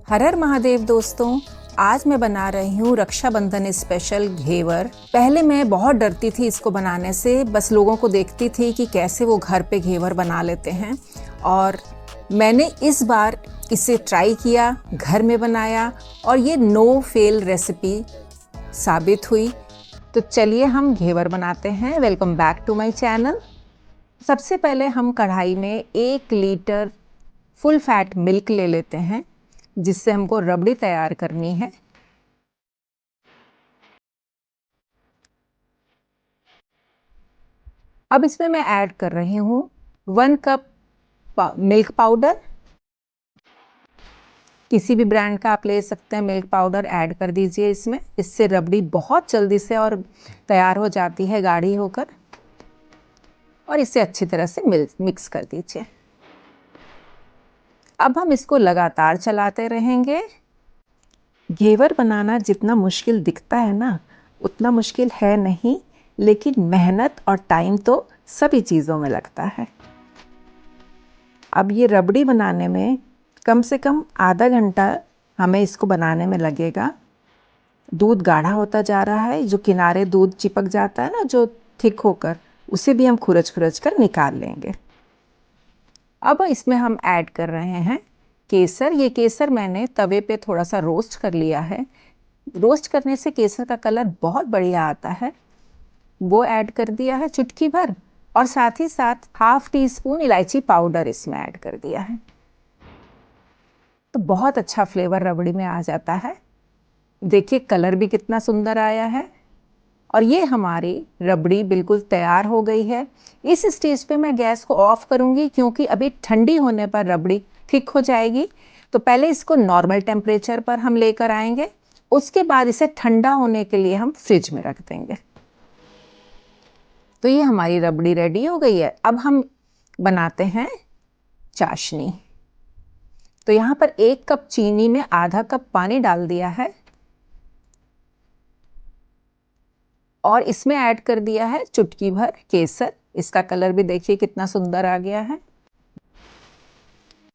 हर हर महादेव दोस्तों, आज मैं बना रही हूँ रक्षाबंधन स्पेशल घेवर। पहले मैं बहुत डरती थी इसको बनाने से, बस लोगों को देखती थी कि कैसे वो घर पे घेवर बना लेते हैं, और मैंने इस बार इसे ट्राई किया, घर में बनाया और ये नो फेल रेसिपी साबित हुई। तो चलिए हम घेवर बनाते हैं। Welcome back to my channel. सबसे पहले हम कढ़ाई में 1 लीटर फुल फैट मिल्क ले लेते हैं, जिससे हमको रबड़ी तैयार करनी है। अब इसमें मैं ऐड कर रही हूँ 1 कप मिल्क पाउडर। किसी भी ब्रांड का आप ले सकते हैं, मिल्क पाउडर ऐड कर दीजिए इसमें। इससे रबड़ी बहुत जल्दी से और तैयार हो जाती है गाढ़ी होकर। और इसे अच्छी तरह से मिक्स कर दीजिए। अब हम इसको लगातार चलाते रहेंगे। घेवर बनाना जितना मुश्किल दिखता है ना, उतना मुश्किल है नहीं, लेकिन मेहनत और टाइम तो सभी चीज़ों में लगता है। अब ये रबड़ी बनाने में कम से कम आधा घंटा हमें इसको बनाने में लगेगा। दूध गाढ़ा होता जा रहा है, जो किनारे दूध चिपक जाता है ना, जो थिक होकर, उसे भी हम खुरच कर निकाल लेंगे। अब इसमें हम ऐड कर रहे हैं केसर। ये केसर मैंने तवे पे थोड़ा सा रोस्ट कर लिया है। रोस्ट करने से केसर का कलर बहुत बढ़िया आता है। वो ऐड कर दिया है चुटकी भर, और साथ ही साथ ½ टीस्पून इलायची पाउडर इसमें ऐड कर दिया है। तो बहुत अच्छा फ्लेवर रबड़ी में आ जाता है। देखिए कलर भी कितना सुंदर आया है। और ये हमारी रबड़ी बिल्कुल तैयार हो गई है। इस स्टेज पे मैं गैस को ऑफ करूंगी, क्योंकि अभी ठंडी होने पर रबड़ी थिक हो जाएगी। तो पहले इसको नॉर्मल टेम्परेचर पर हम लेकर आएंगे, उसके बाद इसे ठंडा होने के लिए हम फ्रिज में रख देंगे। तो ये हमारी रबड़ी रेडी हो गई है। अब हम बनाते हैं चाशनी। तो यहाँ पर 1 कप चीनी में ½ कप पानी डाल दिया है, और इसमें ऐड कर दिया है चुटकी भर केसर। इसका कलर भी देखिए कितना सुंदर आ गया है।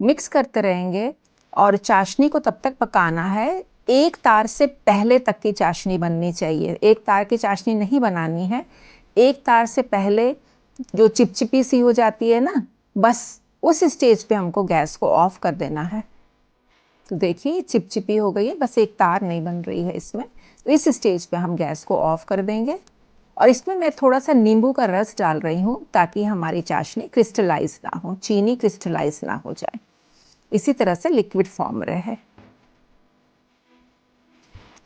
मिक्स करते रहेंगे, और चाशनी को तब तक पकाना है, 1 तार से पहले तक की चाशनी बननी चाहिए। 1 तार की चाशनी नहीं बनानी है। 1 तार से पहले जो चिपचिपी सी हो जाती है ना, बस उस स्टेज पे हमको गैस को ऑफ कर देना है। तो देखिए चिपचिपी हो गई है, बस 1 तार नहीं बन रही है इसमें। तो इस स्टेज पे हम गैस को ऑफ कर देंगे, और इसमें मैं थोड़ा सा नींबू का रस डाल रही हूँ, ताकि हमारी चाशनी क्रिस्टलाइज ना हो, चीनी क्रिस्टलाइज ना हो जाए, इसी तरह से लिक्विड फॉर्म रहे।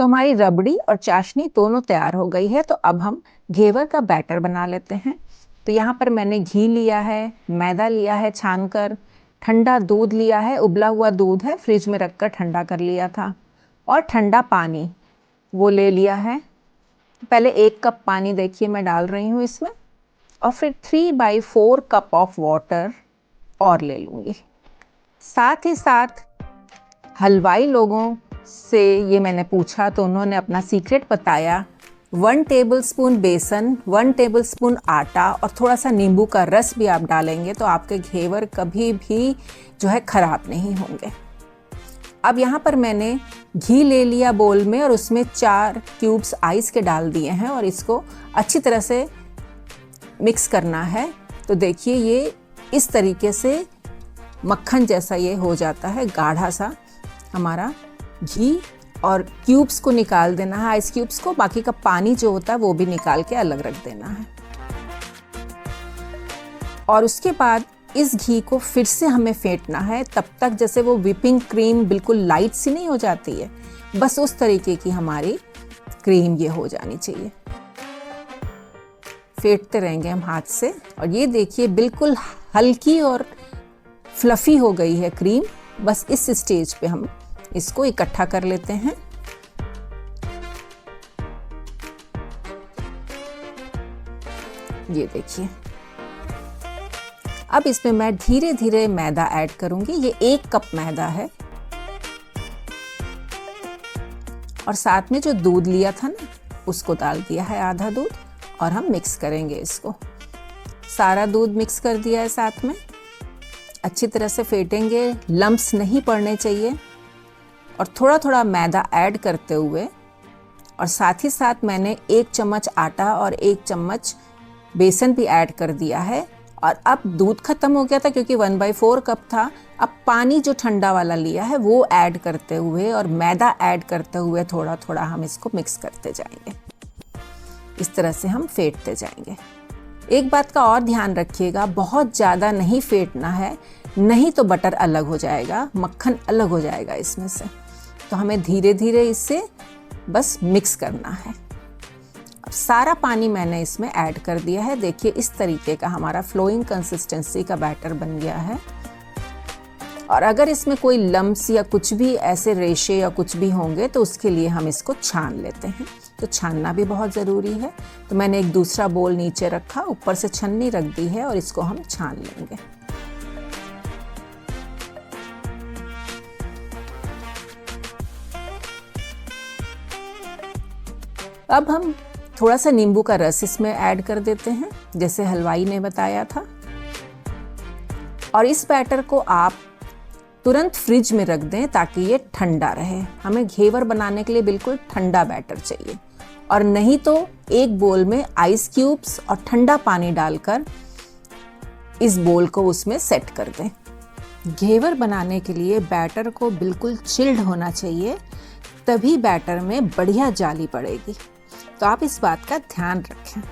तो हमारी रबड़ी और चाशनी दोनों तैयार हो गई है। तो अब हम घेवर का बैटर बना लेते हैं। तो यहाँ पर मैंने घी लिया है, मैदा लिया है छानकर, ठंडा दूध लिया है, उबला हुआ दूध है, फ्रिज में रखकर ठंडा कर लिया था, और ठंडा पानी वो ले लिया है। पहले 1 कप पानी देखिए मैं डाल रही हूँ इसमें, और फिर 3/4 कप ऑफ वाटर और ले लूँगी। साथ ही साथ हलवाई लोगों से ये मैंने पूछा, तो उन्होंने अपना सीक्रेट बताया। 1 टेबलस्पून बेसन, 1 टेबलस्पून आटा, और थोड़ा सा नींबू का रस भी आप डालेंगे तो आपके घेवर कभी भी जो है खराब नहीं होंगे। अब यहाँ पर मैंने घी ले लिया बोल में, और उसमें 4 क्यूब्स आइस के डाल दिए हैं, और इसको अच्छी तरह से मिक्स करना है। तो देखिए ये इस तरीके से मक्खन जैसा ये हो जाता है, गाढ़ा सा हमारा घी। और क्यूब्स को निकाल देना है, आइस क्यूब्स को। बाकी का पानी जो होता है वो भी निकाल के अलग रख देना है। और उसके बाद इस घी को फिर से हमें फेंटना है, तब तक जैसे वो व्हिपिंग क्रीम बिल्कुल लाइट सी नहीं हो जाती है, बस उस तरीके की हमारी क्रीम ये हो जानी चाहिए। फेंटते रहेंगे हम हाथ से, और ये देखिए बिल्कुल हल्की और फ्लफी हो गई है क्रीम। बस इस स्टेज पे हम इसको इकट्ठा कर लेते हैं। ये देखिए, अब इसमें मैं धीरे धीरे मैदा ऐड करूंगी। ये 1 कप मैदा है, और साथ में जो दूध लिया था ना, उसको डाल दिया है आधा दूध, और हम मिक्स करेंगे इसको। सारा दूध मिक्स कर दिया है साथ में, अच्छी तरह से फेंटेंगे, लम्प्स नहीं पड़ने चाहिए। और थोड़ा थोड़ा मैदा ऐड करते हुए, और साथ ही साथ मैंने 1 चम्मच आटा और 1 चम्मच बेसन भी ऐड कर दिया है। और अब दूध खत्म हो गया था क्योंकि 1/4 कप था। अब पानी जो ठंडा वाला लिया है वो ऐड करते हुए और मैदा ऐड करते हुए थोड़ा थोड़ा हम इसको मिक्स करते जाएंगे। इस तरह से हम फेंटते जाएंगे। एक बात का और ध्यान रखिएगा, बहुत ज़्यादा नहीं फेंटना है, नहीं तो बटर अलग हो जाएगा, मक्खन अलग हो जाएगा इसमें से। तो हमें धीरे धीरे इससे बस मिक्स करना है। अब सारा पानी मैंने इसमें ऐड कर दिया है। देखिए इस तरीके का हमारा फ्लोइंग कंसिस्टेंसी का बैटर बन गया है। और अगर इसमें कोई लम्स या कुछ भी ऐसे रेशे या कुछ भी होंगे तो उसके लिए हम इसको छान लेते हैं। तो छानना भी बहुत ज़रूरी है। तो मैंने एक दूसरा बोल नीचे रखा, ऊपर से छन्नी रख दी है और इसको हम छान लेंगे। अब हम थोड़ा सा नींबू का रस इसमें ऐड कर देते हैं, जैसे हलवाई ने बताया था। और इस बैटर को आप तुरंत फ्रिज में रख दें ताकि ये ठंडा रहे। हमें घेवर बनाने के लिए बिल्कुल ठंडा बैटर चाहिए। और नहीं तो एक बोल में आइस क्यूब्स और ठंडा पानी डालकर इस बोल को उसमें सेट कर दें। घेवर बनाने के लिए बैटर को बिल्कुल चिल्ड होना चाहिए, तभी बैटर में बढ़िया जाली पड़ेगी। तो आप इस बात का ध्यान रखें।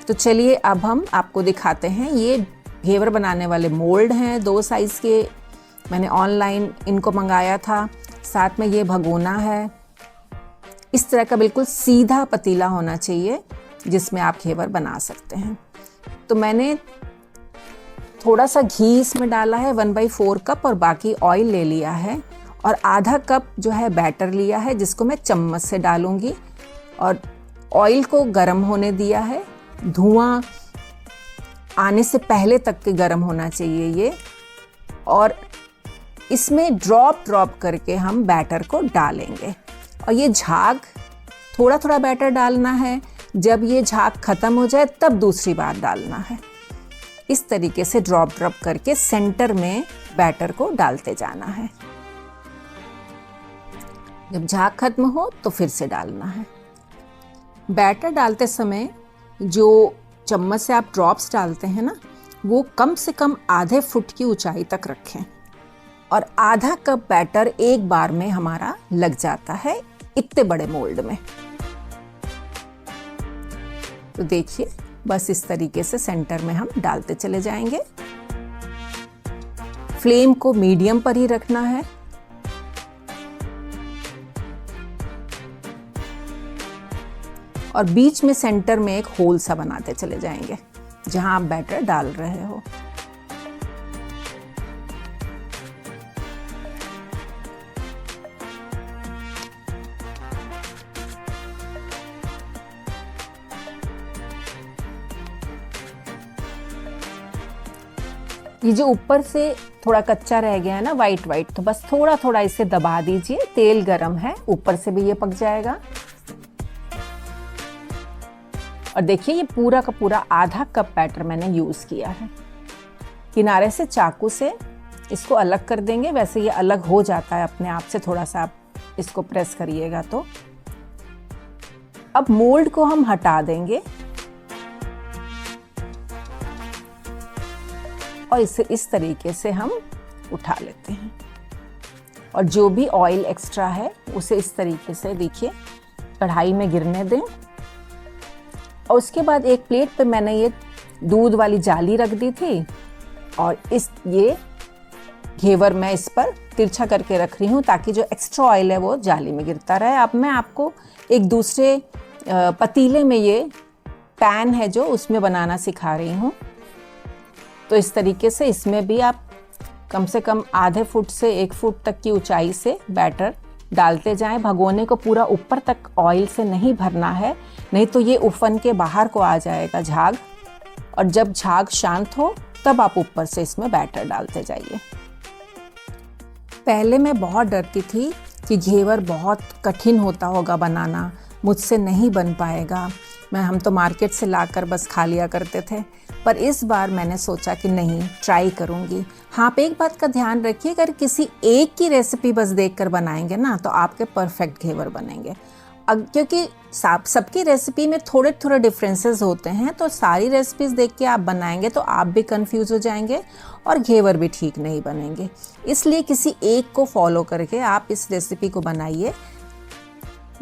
तो चलिए अब हम आपको दिखाते हैं। ये घेवर बनाने वाले मोल्ड हैं, 2 साइज़ के। मैंने ऑनलाइन इनको मंगाया था। साथ में ये भगोना है। इस तरह का बिल्कुल सीधा पतीला होना चाहिए जिसमें आप घेवर बना सकते हैं। तो मैंने थोड़ा सा घी इसमें डाला है, 1/4 कप, और बाकी ऑयल ले लिया है। और आधा कप जो है बैटर लिया है जिसको मैं चम्मच से डालूंगी। और ऑयल को गर्म होने दिया है। धुआं आने से पहले तक के गर्म होना चाहिए ये। और इसमें ड्रॉप करके हम बैटर को डालेंगे। और ये झाग थोड़ा थोड़ा बैटर डालना है। जब ये झाग खत्म हो जाए तब दूसरी बार डालना है। इस तरीके से ड्रॉप करके सेंटर में बैटर को डालते जाना है। जब झाग खत्म हो तो फिर से डालना है। बैटर डालते समय जो चम्मच से आप ड्रॉप्स डालते हैं ना, वो कम से कम आधे फुट की ऊंचाई तक रखें। और आधा कप बैटर एक बार में हमारा लग जाता है इतने बड़े मोल्ड में। तो देखिए बस इस तरीके से सेंटर में हम डालते चले जाएंगे। फ्लेम को मीडियम पर ही रखना है। और बीच में सेंटर में एक होल सा बनाते चले जाएंगे जहां आप बैटर डाल रहे हो। ये जो ऊपर से थोड़ा कच्चा रह गया है ना, वाइट, तो बस थोड़ा थोड़ा इसे दबा दीजिए। तेल गरम है, ऊपर से भी ये पक जाएगा। और देखिए ये पूरा का पूरा आधा कप बैटर मैंने यूज़ किया है। किनारे से चाकू से इसको अलग कर देंगे। वैसे ये अलग हो जाता है अपने आप से, थोड़ा सा आप इसको प्रेस करिएगा तो। अब मोल्ड को हम हटा देंगे और इसे इस तरीके से हम उठा लेते हैं। और जो भी ऑयल एक्स्ट्रा है उसे इस तरीके से देखिए कढ़ाई में गिरने दें। और उसके बाद एक प्लेट पे मैंने ये दूध वाली जाली रख दी थी और ये घेवर मैं इस पर तिरछा करके रख रही हूँ ताकि जो एक्स्ट्रा ऑयल है वो जाली में गिरता रहे। अब मैं आपको एक दूसरे पतीले में, ये पैन है जो, उसमें बनाना सिखा रही हूँ। तो इस तरीके से इसमें भी आप कम से कम आधे फुट से 1 फुट तक की ऊंचाई से बैटर डालते जाएं। भगोने को पूरा ऊपर तक ऑयल से नहीं भरना है, नहीं तो ये उफन के बाहर को आ जाएगा झाग। और जब झाग शांत हो तब आप ऊपर से इसमें बैटर डालते जाइए। पहले मैं बहुत डरती थी कि घेवर बहुत कठिन होता होगा बनाना, मुझसे नहीं बन पाएगा, हम तो मार्केट से लाकर बस खा लिया करते थे, पर इस बार मैंने सोचा कि नहीं, ट्राई करूँगी। हाँ, आप एक बात का ध्यान रखिए, अगर किसी एक की रेसिपी बस देखकर बनाएंगे ना तो आपके परफेक्ट घेवर बनेंगे। क्योंकि सबकी रेसिपी में थोड़े थोड़े डिफरेंसेस होते हैं, तो सारी रेसिपीज देख के आप बनाएंगे तो आप भी कंफ्यूज हो जाएंगे और घेवर भी ठीक नहीं बनेंगे। इसलिए किसी एक को फॉलो करके आप इस रेसिपी को बनाइए।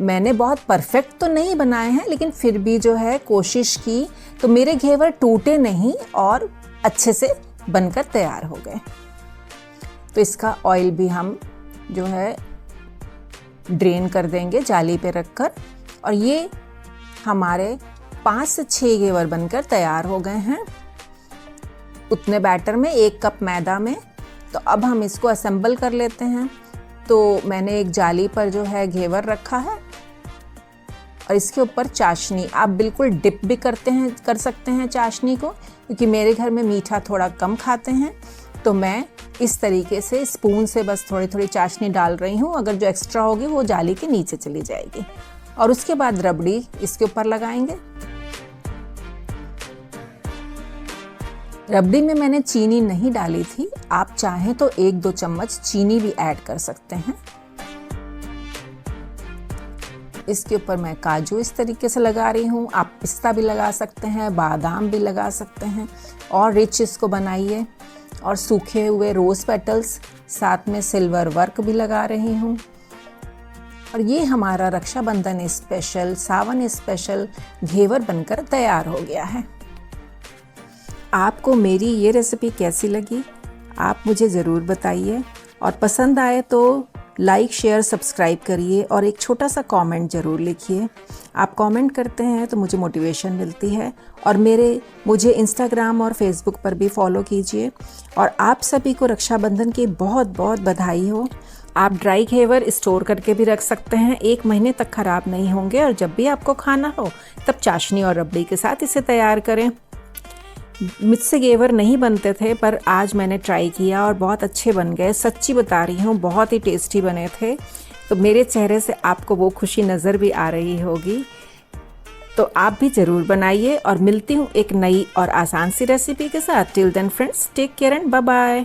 मैंने बहुत परफेक्ट तो नहीं बनाए हैं, लेकिन फिर भी जो है कोशिश की, तो मेरे घेवर टूटे नहीं और अच्छे से बनकर तैयार हो गए। तो इसका ऑयल भी हम जो है ड्रेन कर देंगे जाली पे रखकर, और ये हमारे 5 से 6 घेवर बनकर तैयार हो गए हैं उतने बैटर में, 1 कप मैदा में। तो अब हम इसको असेंबल कर लेते हैं। तो मैंने एक जाली पर जो है घेवर रखा है और इसके ऊपर चाशनी, आप बिल्कुल डिप भी कर सकते हैं चाशनी को, क्योंकि मेरे घर में मीठा थोड़ा कम खाते हैं, तो मैं इस तरीके से स्पून से बस थोड़ी थोड़ी चाशनी डाल रही हूँ। अगर जो एक्स्ट्रा होगी वो जाली के नीचे चली जाएगी। और उसके बाद रबड़ी इसके ऊपर लगाएंगे। रबड़ी में मैंने चीनी नहीं डाली थी, आप चाहें तो 1-2 चम्मच चीनी भी ऐड कर सकते हैं। इसके ऊपर मैं काजू इस तरीके से लगा रही हूँ, आप पिस्ता भी लगा सकते हैं, बादाम भी लगा सकते हैं, और रिच इसको बनाइए। और सूखे हुए रोज़ पेटल्स, साथ में सिल्वर वर्क भी लगा रही हूँ। और ये हमारा रक्षाबंधन स्पेशल, सावन स्पेशल घेवर बनकर तैयार हो गया है। आपको मेरी ये रेसिपी कैसी लगी, आप मुझे ज़रूर बताइए, और पसंद आए तो लाइक, शेयर, सब्सक्राइब करिए और एक छोटा सा कमेंट ज़रूर लिखिए। आप कमेंट करते हैं तो मुझे मोटिवेशन मिलती है। और मुझे इंस्टाग्राम और फेसबुक पर भी फॉलो कीजिए। और आप सभी को रक्षाबंधन की बहुत बहुत बधाई हो। आप ड्राई घेवर स्टोर करके भी रख सकते हैं, 1 महीने तक ख़राब नहीं होंगे, और जब भी आपको खाना हो तब चाशनी और रबड़ी के साथ इसे तैयार करें। मुझसे घेवर नहीं बनते थे, पर आज मैंने ट्राई किया और बहुत अच्छे बन गए। सच्ची बता रही हूँ, बहुत ही टेस्टी बने थे। तो मेरे चेहरे से आपको वो खुशी नज़र भी आ रही होगी। तो आप भी ज़रूर बनाइए, और मिलती हूँ एक नई और आसान सी रेसिपी के साथ। Till then friends, take care and bye bye.